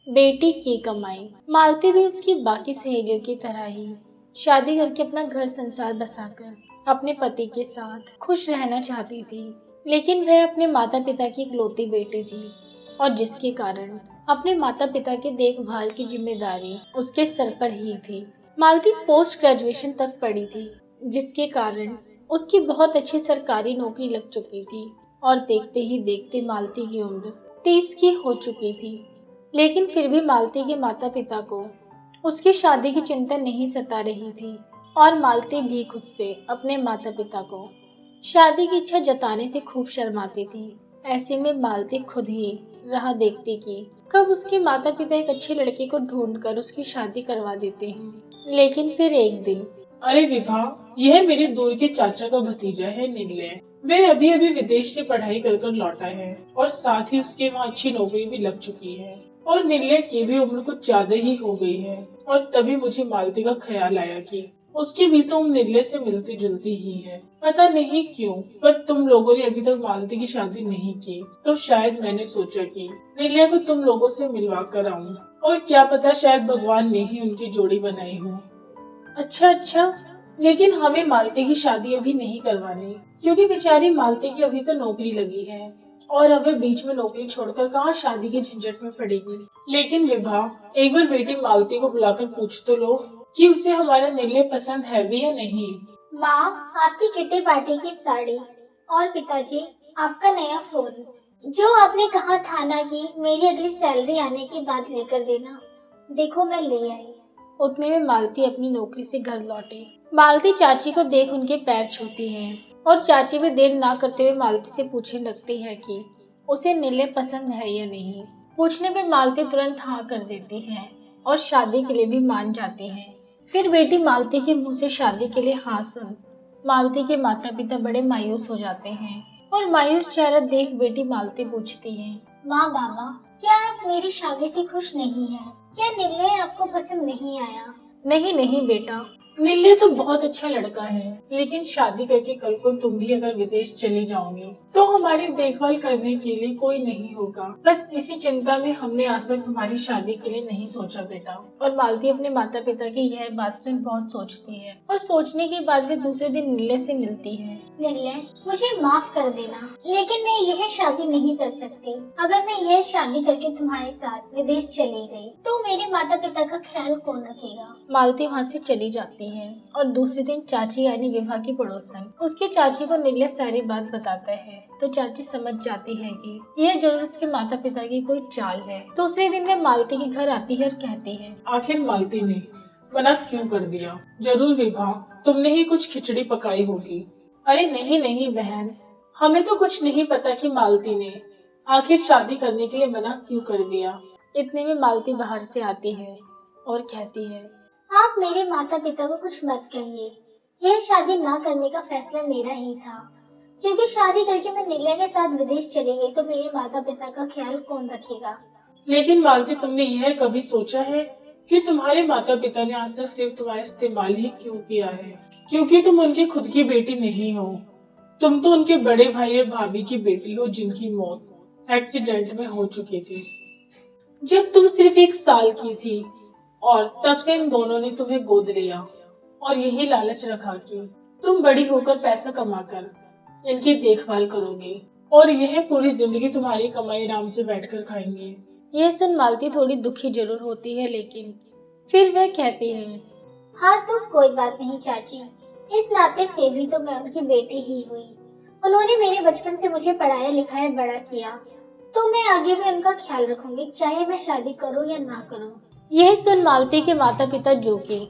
बेटी की कमाई। मालती भी उसकी बाकी सहेलियों की तरह ही शादी करके अपना घर संसार बसाकर अपने पति के साथ खुश रहना चाहती थी, लेकिन वह अपने माता पिता की इकलौती बेटी थी और जिसके कारण अपने माता पिता की देखभाल की जिम्मेदारी उसके सर पर ही थी। मालती पोस्ट ग्रेजुएशन तक पढ़ी थी, जिसके कारण उसकी बहुत अच्छी सरकारी नौकरी लग चुकी थी और देखते ही देखते मालती की उम्र 30 की हो चुकी थी। लेकिन फिर भी मालती के माता पिता को उसकी शादी की चिंता नहीं सता रही थी और मालती भी खुद से अपने माता पिता को शादी की इच्छा जताने से खूब शर्माती थी। ऐसे में मालती खुद ही राह देखती कि कब उसके माता पिता एक अच्छे लड़के को ढूंढकर उसकी शादी करवा देते हैं। लेकिन फिर एक दिन, अरे विभा, यह मेरे दूर के चाचा का भतीजा है निलय। वह अभी अभी विदेश से पढ़ाई कर लौटा है और साथ ही उसके वहाँ अच्छी नौकरी भी लग चुकी है और निलय की भी उम्र कुछ ज्यादा ही हो गई है। और तभी मुझे मालती का ख्याल आया कि उसकी भी तो उम्र निलय से मिलती जुलती ही है। पता नहीं क्यों, पर तुम लोगों ने अभी तक मालती की शादी नहीं की, तो शायद मैंने सोचा कि निलय को तुम लोगों से मिलवा कर आऊं, और क्या पता शायद भगवान ने ही उनकी जोड़ी बनाई हो। अच्छा, लेकिन हमें मालती की शादी अभी नहीं करवानी, क्योंकि बेचारी मालती की अभी तो नौकरी लगी है और अब वे बीच में नौकरी छोड़कर कहाँ शादी के झंझट में पड़ेगी। लेकिन विभा, एक बार बेटी मालती को बुलाकर पूछ तो लो कि उसे हमारा निलय पसंद है भी या नहीं। माँ, आपकी किटी पार्टी की साड़ी और पिताजी आपका नया फोन, जो आपने कहा था ना कि मेरी अगली सैलरी आने के बाद लेकर देना, देखो मैं ले आई। उतने में मालती अपनी नौकरी से घर लौटी। मालती चाची को देख उनके पैर छूती है और चाची भी देर ना करते हुए मालती से पूछने लगती है कि उसे निलय पसंद है या नहीं। पूछने पे मालती तुरंत हाँ कर देती है और शादी के लिए भी मान जाती है। फिर बेटी मालती के मुंह से शादी के लिए हाँ सुन मालती के माता पिता बड़े मायूस हो जाते हैं और मायूस चेहरा देख बेटी मालती पूछती है, माँ बाबा, क्या आप मेरी शादी से खुश नहीं हैं? क्या निलय आपको पसंद नहीं आया? नहीं बेटा, निलय तो बहुत अच्छा लड़का है, लेकिन शादी करके कल को तुम भी अगर विदेश चली जाओगे तो हमारी देखभाल करने के लिए कोई नहीं होगा। बस इसी चिंता में हमने आज तक तुम्हारी शादी के लिए नहीं सोचा बेटा। और मालती अपने माता पिता की यह बात सुन बहुत सोचती है और सोचने के बाद वे दूसरे दिन निलय से मिलती है। निलय, मुझे माफ कर देना, लेकिन मैं यह शादी नहीं कर सकती। अगर मैं यह शादी करके तुम्हारे साथ विदेश चली गई तो मेरे माता पिता का ख्याल कौन रखेगा? मालती वहाँ से चली जाती है और दूसरे दिन चाची यानी विभा की पड़ोसन उसकी चाची को निलय सारी बात बताता है, तो चाची समझ जाती है कि यह जरूर उसके माता पिता की कोई चाल है। दूसरे दिन वे मालती के घर आती है और कहती है, आखिर मालती ने मना क्यों कर दिया? जरूर विभा, तुमने ही कुछ खिचड़ी पकाई होगी। अरे नहीं बहन, हमें तो कुछ नहीं पता कि मालती ने आखिर शादी करने के लिए मना क्यों कर दिया। इतने में मालती बाहर से आती है और कहती है, आप मेरे माता पिता को कुछ मत कहिए। यह शादी ना करने का फैसला मेरा ही था, क्योंकि शादी करके मैं निलय के साथ विदेश चली गई तो मेरे माता पिता का ख्याल कौन रखेगा? लेकिन मालती, तुमने यह कभी सोचा है कि तुम्हारे माता पिता ने आज तक सिर्फ तुम्हारा इस्तेमाल ही क्यों किया है? क्योंकि तुम उनकी खुद की बेटी नहीं हो। तुम तो उनके बड़े भाई और भाभी की बेटी हो, जिनकी मौत एक्सीडेंट में हो चुकी थी जब तुम सिर्फ 1 साल की थी। और तब से इन दोनों ने तुम्हें गोद लिया और यही लालच रखा कि तुम बड़ी होकर पैसा कमाकर इनकी देखभाल करोगे और यह पूरी जिंदगी तुम्हारी कमाई आराम से बैठकर खाएंगे। यह सुन मालती थोड़ी दुखी जरूर होती है, लेकिन फिर वह कहती है, हाँ तो कोई बात नहीं चाची, इस नाते से भी तो मैं उनकी बेटी ही हुई। उन्होंने मेरे बचपन से मुझे पढ़ाया लिखाया बड़ा किया, तो मैं आगे भी उनका ख्याल रखूंगी, चाहे मैं शादी करूं या ना करूं। यह सुन मालती के माता पिता, जो कि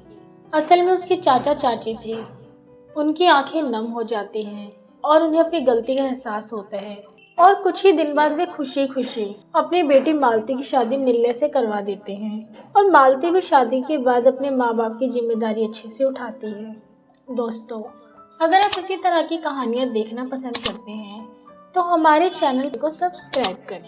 असल में उसके चाचा चाची थे, उनकी आंखें नम हो जाती हैं और उन्हें अपनी गलती का एहसास होता है और कुछ ही दिन बाद वे खुशी खुशी अपनी बेटी मालती की शादी निलय से करवा देते हैं और मालती भी शादी के बाद अपने माँ बाप की जिम्मेदारी अच्छे से उठाती है। दोस्तों, अगर आप इसी तरह की कहानियाँ देखना पसंद करते हैं तो हमारे चैनल को सब्सक्राइब करें।